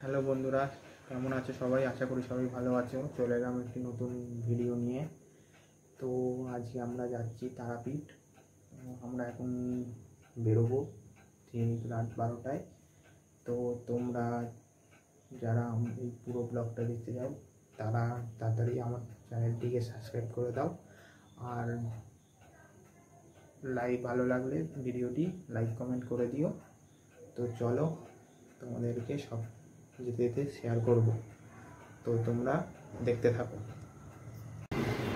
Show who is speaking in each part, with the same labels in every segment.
Speaker 1: Hello বন্ধুরা, কেমন আছো সবাই? আশা করি সবাই ভালো আছো। চলে এলাম একটি নতুন ভিডিও নিয়ে। তো আজকে আমরা যাচ্ছি তারাপীঠ। আমরা এখন বেরোবো ঠিক রাত 12টায়। তো তোমরা যারা এই পুরো ব্লগটা দেখতে চাও তারা তাড়াতাড়ি আমার চ্যানেলটিকে সাবস্ক্রাইব করে দাও। আর ভালো লাগলে ভিডিওটি লাইক কমেন্ট করে দিও। তো চলো, তোমাদেরকে সব যেতে যেতে শেয়ার করব। তো তোমরা দেখতে থাকো।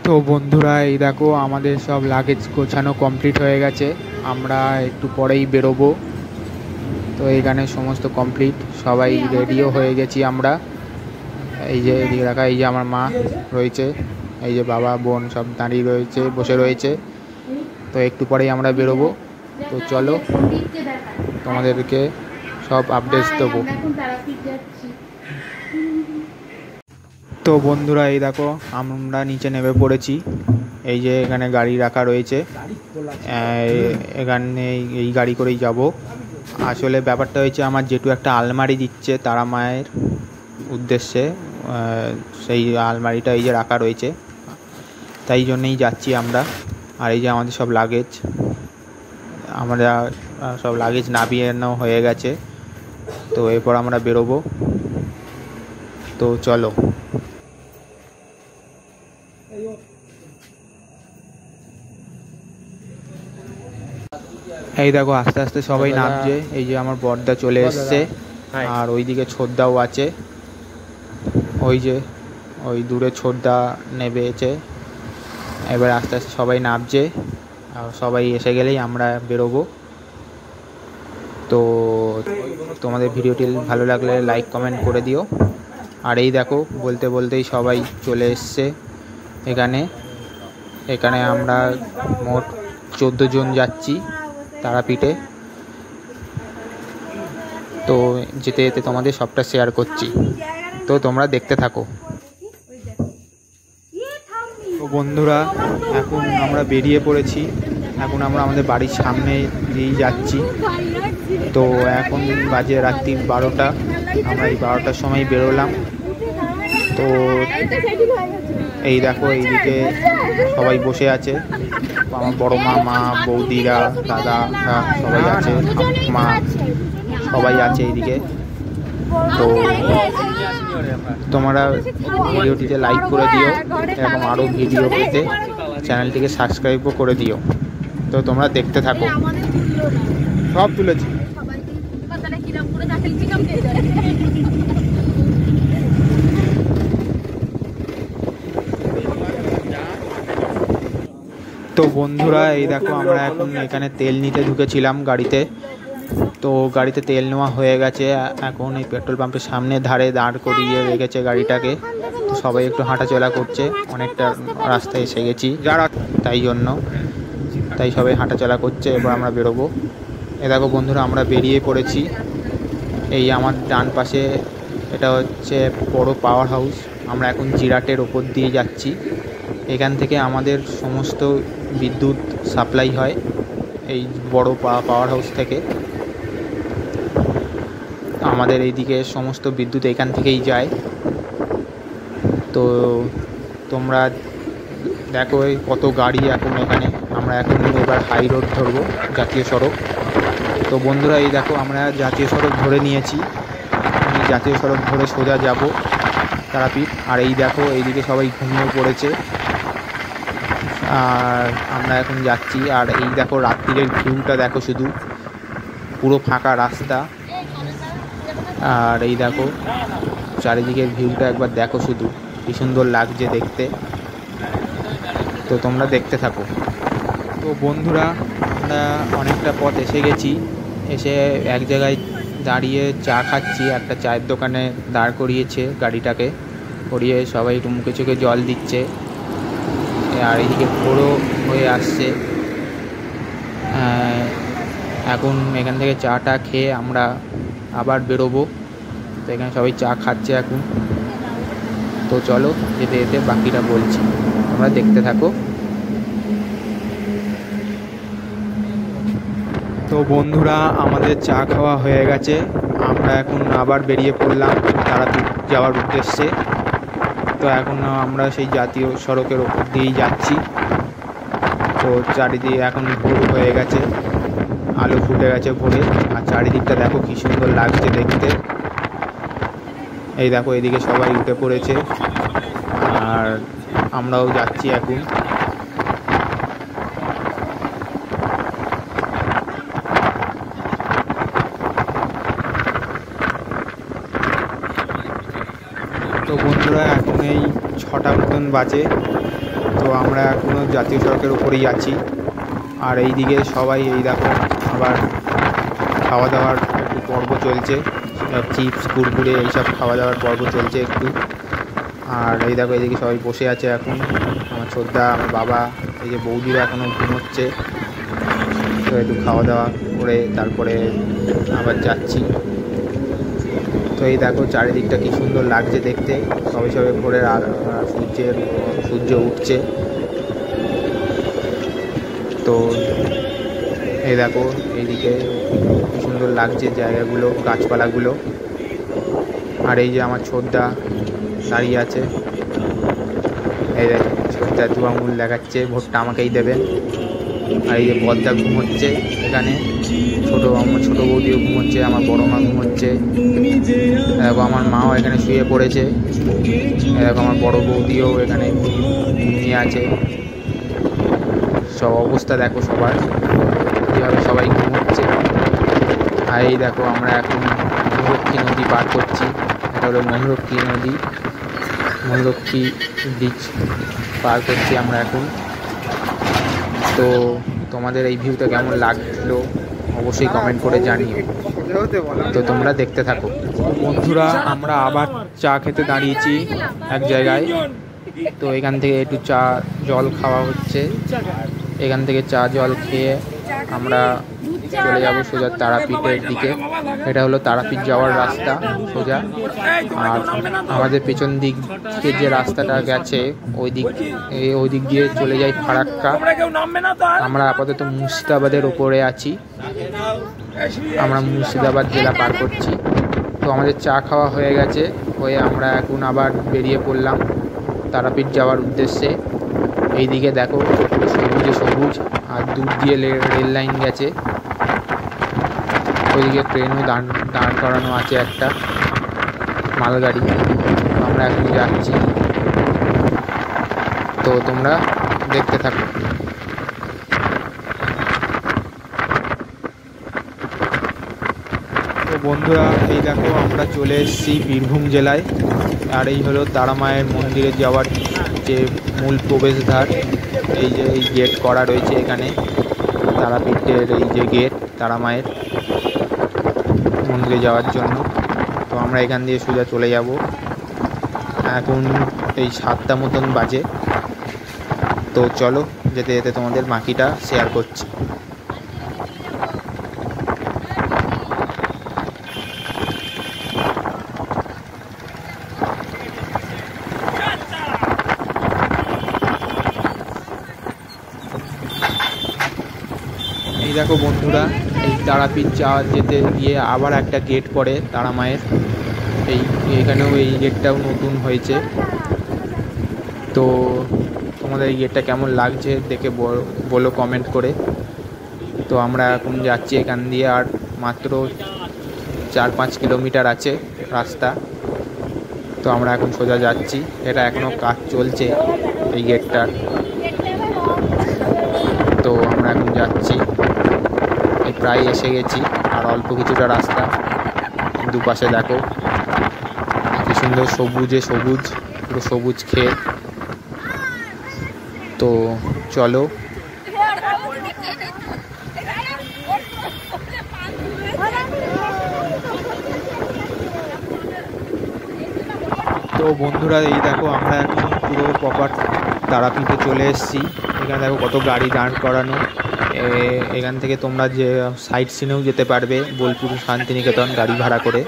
Speaker 1: তো বন্ধুরা, এই দেখো আমাদের সব লাগেজ গোছানো কমপ্লিট হয়ে গেছে। আমরা একটু পরেই বেরোবো। তো এইখানে সমস্ত কমপ্লিট, সবাই রেডিও হয়ে গেছি আমরা। এই যে এদিকে রাখা, এই যে আমার মা রয়েছে, এই যে বাবা বোন সব দাঁড়িয়ে রয়েছে, বসে রয়েছে। তো একটু পরেই আমরা বেরোবো। তো চলো, তোমাদেরকে সব আপডেটস দেবো। তো বন্ধুরা, এই দেখো আমরা নিচে নেমে পড়েছি। এই যে এখানে গাড়ি রাখা রয়েছে, এখানে এই গাড়ি করেই যাব। আসলে ব্যাপারটা হয়েছে, আমার জেঠু একটা আলমারি দিচ্ছে তারা মায়ের উদ্দেশ্যে। সেই আলমারিটা এই যে রাখা রয়েছে, তাই জন্যেই যাচ্ছি আমরা। আর এই যে আমাদের সব লাগেজ, আমরা সব লাগেজ নামিয়ে হয়ে গেছে। তো এরপর আমরা বেরোবো। তো চলো। এই দেখো আস্তে আস্তে সবাই নামছে। এই যে আমার বড়দা চলে এসছে, আর ওইদিকে ছোটদাও আছে। ওই যে ওই দূরে ছোটদা নেমেছে। এবার আস্তে আস্তে সবাই নামছে, আর সবাই এসে গেলেই আমরা বেরোবো। তো তোমাদের ভিডিওটি ভালো লাগলে লাইক কমেন্ট করে দিও। আর এই দেখো বলতে বলতেই সবাই চলে এসছে এখানে। এখানে আমরা মোট 14 জন যাচ্ছি তারাপীঠে। তো যেতে যেতে তোমাদের সবটা শেয়ার করছি, তো তোমরা দেখতে থাকো। তো বন্ধুরা, এখন আমরা বেরিয়ে পড়েছি। এখন আমরা আমাদের বাড়ির সামনে দিয়েই যাচ্ছি। তো এখন বাজে রাত্রি 12টা। আমরা এই 12টার সময় বেরোলাম। তো এই দেখো এইদিকে সবাই বসে আছে, আমার বড় মা, মা, বৌদিরা, দাদারা সবাই আছে, মা সবাই আছে এইদিকে। তো তোমরা ভিডিওটিতে লাইক করে দিও, এরকম আরও ভিডিও পেতে চ্যানেলটিকে সাবস্ক্রাইবও করে দিও। তো তোমরা দেখতে থাকো। সব তুলেছি। তো বন্ধুরা, এই দেখো আমরা এখন এখানে তেল নিতে ঢুকেছিলাম গাড়িতে। তো গাড়িতে তেল নেওয়া হয়ে গেছে। এখন এই পেট্রোল পাম্পের সামনে ধারে দাঁড় করিয়ে রেখেছে গাড়িটাকে। তো সবাই একটু হাঁটাচলা করছে, অনেকটা রাস্তায় এসে গেছি যারা, তাই সবাই হাঁটাচলা করছে। এবার আমরা বেরোবো। এ দেখো বন্ধুরা, আমরা বেরিয়ে পড়েছি। এই আমার ডান পাশে এটা হচ্ছে বড় পাওয়ার হাউস। আমরা এখন জিরাটের ওপর দিয়ে যাচ্ছি। এখান থেকে আমাদের সমস্ত বিদ্যুৎ সাপ্লাই হয়, এই বড় পাওয়ার হাউস থেকে। আমাদের এইদিকে সমস্ত বিদ্যুৎ এখান থেকেই যায়। তো তোমরা দেখো কত গাড়ি এখন এখানে। আমরা এখন এবার হাই রোড ধরবো, জাতীয় সড়ক। তো বন্ধুরা, এই দেখো আমরা জাতীয় সড়ক ধরে নিয়েছি। আমি জাতীয় সড়ক ধরে সোজা যাব তারাপীঠ। আর এই দেখো এইদিকে সবাই ঘুমিয়ে পড়েছে, আর আমরা এখন যাচ্ছি। আর এই দেখো রাত্রিরের ভিউটা দেখো, শুধু পুরো ফাঁকা রাস্তা। আর এই দেখো চারিদিকের ভিউটা একবার দেখো, শুধু কি সুন্দর লাগছে দেখতে। তো তোমরা দেখতে থাকো। তো বন্ধুরা, আমরা অনেকটা পথ এসে গেছি। এসে এক জায়গায় দাঁড়িয়ে চা খাচ্ছি। একটা চায়ের দোকানে দাঁড় করিয়েছে গাড়িটাকে, করিয়ে সবাই একটু মুখে চোখে জল দিচ্ছে। আর এইদিকে ভোরও হয়ে আসছে। এখন এখান থেকে চাটা খেয়ে আমরা আবার বেরোবো। তো এখানে সবাই চা খাচ্ছে এখন। তো চলো, যেতে যেতে বাকিটা বলছি, তোমরা দেখতে থাকো। তো বন্ধুরা, আমাদের চা খাওয়া হয়ে গেছে। আমরা আমরা এখন আবার বেরিয়ে পড়লাম তারাপীঠ যাওয়ার উদ্দেশ্যে। তো এখন আমরা সেই জাতীয় সড়কের ওপর দিয়েই যাচ্ছি। তো চারিদিকে এখন ভোর হয়ে গেছে, আলো ফুটে গেছে ভোরে, আর চারিদিকটা দেখো কী সুন্দর লাগছে দেখতে। এই দেখো এদিকে সবাই উঠে পড়েছে আর আমরাও যাচ্ছি এখন। তো বন্ধুরা এখন এই 6টা মতন বাজে। তো আমরা এখনও জাতীয় সড়কের উপরেই আছি। আর এই দিকে সবাই এই দেখো আবার খাওয়া দাওয়ার একটু পর্ব চলছে, চিপস কুরকুরে এইসব খাওয়া দাওয়ার পর্ব চলছে একটু। আর এই দেখো এদিকে সবাই বসে আছে এখন, আমার ছোটদা, আমার বাবা, এই যে বৌদিরা এখনও ঘুমোচ্ছে। তো একটু খাওয়া দাওয়া করে তারপরে আবার যাচ্ছি। তো এই দেখো চারিদিকটা কি সুন্দর লাগছে দেখতে, সবে সবে ভোরের সূর্য উঠছে। তো এই দেখো এইদিকে কি সুন্দর লাগছে জায়গাগুলো, গাছপালাগুলো। আর এই যে আমার ছোটদা দাঁড়িয়ে আছে, এই দেখো ছোটদা 2 আঙুল দেখাচ্ছে, ভোটটা আমাকেই দেবেন। আর এই যে বদ্দা ঘুমোচ্ছে এখানে, আমার ছোটো বৌদিও ঘুমোচ্ছে, আমার বড়ো মা ঘুমোচ্ছে। দেখো আমার মাও এখানে শুয়ে পড়েছে। দেখো আমার বড়ো বৌদিও এখানে ঘুমিয়ে আছে। সব অবস্থা দেখো সবার, কীভাবে সবাই ঘুমোচ্ছে। আর এই দেখো আমরা এখন ময়ূরক্ষী নদী পার করছি। এটা হলো ময়ূরক্ষী নদী, ময়ূরক্ষী ব্রিজ পার করছি আমরা এখন। তো তোমাদের এই ভিউটা কেমন লাগলো অবশ্যই কমেন্ট করে জানিও। তো তোমরা দেখতে থাকো। বন্ধুরা আমরা আবার চা খেতে দাঁড়িয়েছি এক জায়গায়। তো এখান থেকে একটু চা জল খাওয়া হচ্ছে। এখান থেকে চা জল খেয়ে আমরা চলে যাব সোজা তারাপীঠের দিকে। এটা হলো তারাপীঠ যাওয়ার রাস্তা সোজা। আর আমাদের পেছন দিকে যে রাস্তাটা গেছে ওই দিক দিয়ে চলে যাই ফারাক্কা। আমরা আপাতত মুর্শিদাবাদের উপরে আছি, আমরা মুর্শিদাবাদ জেলা পার করছি। তো আমাদের চা খাওয়া হয়ে গেছে, হয়ে আমরা এখন আবার বেরিয়ে পড়লাম তারাপীঠ যাওয়ার উদ্দেশ্যে। এইদিকে দেখো সবুজে সবুজ, আর দূর দিয়ে রেল লাইন গেছে, ওইদিকে ট্রেনও দাঁড় করানো আছে একটা মালগাড়ি। আমরা এখন যাচ্ছি, তো তোমরা দেখতে থাকো। তো বন্ধুরা এই দেখো আমরা চলে এসেছি বীরভূম জেলায়। আর এই হলো তারা মায়ের মন্দিরে যাওয়ার যে মূল প্রবেশদ্বার। এই যে এই গেট করা রয়েছে এখানে, তারাপীঠের এই যে গেট তারা মায়ের মন্দিরে যাওয়ার জন্য। তো আমরা এখান দিয়ে সোজা চলে যাব। এখন এই 7টা মতন বাজে। তো চলো যেতে যেতে তোমাদের বাকিটা শেয়ার করছি। এই দেখো বন্ধুরা এই তারাপীঠ যেতে গিয়ে আবার একটা গেট পড়ে তারা মায়ের, এইখানেও এই গেটটাও নতুন হয়েছে। তো তোমাদের এই গেটটা কেমন লাগছে দেখে বলো কমেন্ট করে। তো আমরা এখন যাচ্ছি এখান দিয়ে, আর মাত্র 4-5 কিলোমিটার আছে রাস্তা। তো আমরা এখন সোজা যাচ্ছি, এটা এখনও কাজ চলছে এই গেটটার। তো আমরা এখন যাচ্ছি, প্রায় এসে গেছি, আর অল্প কিছুটা রাস্তা। দুপাশে দেখো কি সুন্দর সবুজে সবুজ, পুরো সবুজ ক্ষেত। তো চলো তো বন্ধুরা এই দেখো আমরা এখন পুরো প্রপার তারাপীঠে চলে এসেছি। এখানে দেখো কত গাড়ি দাঁড় করানো। এখান থেকে তোমরা যে সাইট সিনেও যেতে পারবে, বোলপুর শান্তিনিকেতন গাড়ি ভাড়া করে।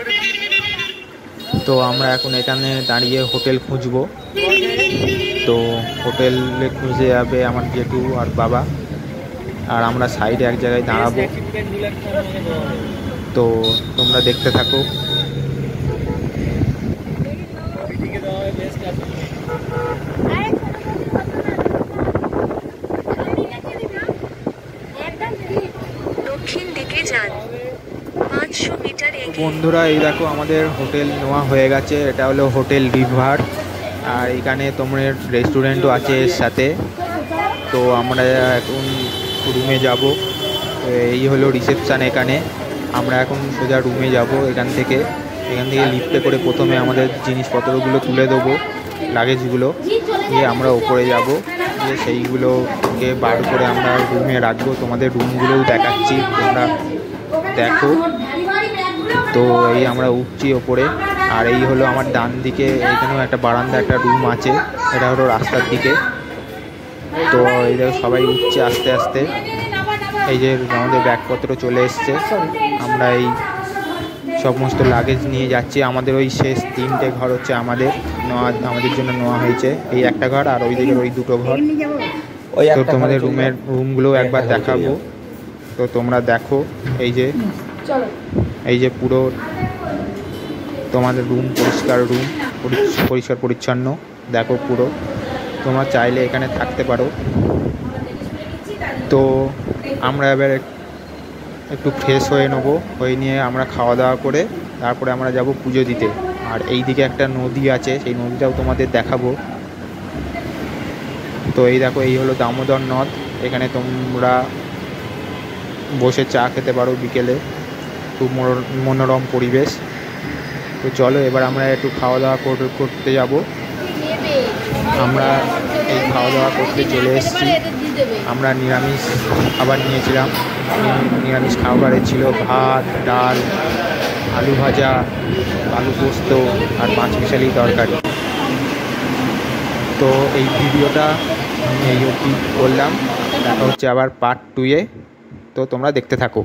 Speaker 1: তো আমরা এখন এখানে দাঁড়িয়ে হোটেল খুঁজবো। তো হোটেলে খুঁজে যাবে আমার জেঠু আর বাবা, আর আমরা সাইডে এক জায়গায় দাঁড়াবো। তো তো তোমরা দেখতে থাকো।
Speaker 2: দক্ষিণ দিকে যান 500 মিটার এগিয়ে।
Speaker 1: বন্ধুরা এই দেখো আমাদের হোটেল নেওয়া হয়ে গেছে, এটা হলো হোটেল রিভার। আর এখানে তোমার রেস্টুরেন্টও আছে এর সাথে। তো আমরা এখন রুমে যাব। এই হলো রিসেপশান। এখানে আমরা এখন সোজা রুমে যাব। এখান থেকে লিফটে করে প্রথমে আমাদের জিনিসপত্রগুলো তুলে দেবো, লাগেজগুলো, দিয়ে আমরা ওপরে যাব, দিয়ে সেইগুলোকে বার করে আমরা রুমে রাখবো। তোমাদের রুমগুলোও দেখাচ্ছি, তোমরা দেখো। তো এই আমরা উঠছি ওপরে। আর এই হলো আমার ডান দিকে, এখানেও একটা বারান্দা, একটা রুম আছে, এটা হলো রাস্তার দিকে। তো এই দেখো সবাই উঠছে আস্তে আস্তে। এই যে আমাদের ব্যাগপত্র চলে এসছে, আমরা এই সমস্ত লাগেজ নিয়ে যাচ্ছি। আমাদের ওই শেষ 3টে ঘর হচ্ছে আমাদের জন্য নেওয়া হয়েছে। এই একটা ঘর আর ওই দিকের ওই 2টো ঘর। তো তোমাদের রুমগুলো একবার দেখাবো, তো তোমরা দেখো। এই যে পুরো তোমাদের রুম, পরিষ্কার পরিচ্ছন্ন দেখো পুরো। তোমরা চাইলে এখানে থাকতে পারো। তো আমরা এবার একটু ফ্রেশ হয়ে নেবো, হয়ে নিয়ে আমরা খাওয়া দাওয়া করে তারপরে আমরা যাব পুজো দিতে। আর এই দিকে একটা নদী আছে, সেই নদীটাও তোমাদের দেখাবো। তো এই দেখো, এই হলো দামোদর নদ। এখানে তোমরা বসে চা খেতে পারো বিকেলে, খুব মনোরম পরিবেশ। তো চলো এবার আমরা একটু খাওয়া দাওয়া করতে যাব। আমরা এই খাওয়া দাওয়া করতে চলে এসেছি। আমরা নিরামিষ খাবার নিয়েছিলাম। নিরামিষ খাবারে ছিল ভাত, ডাল, আলু ভাজা, আলু পোস্ত আর 5 মিশালি তরকারি। তো এই ভিডিওটা আমি এই অবধি করলাম, দেখা হচ্ছে আবার পার্ট 2-এ। তো তোমরা দেখতে থাকো।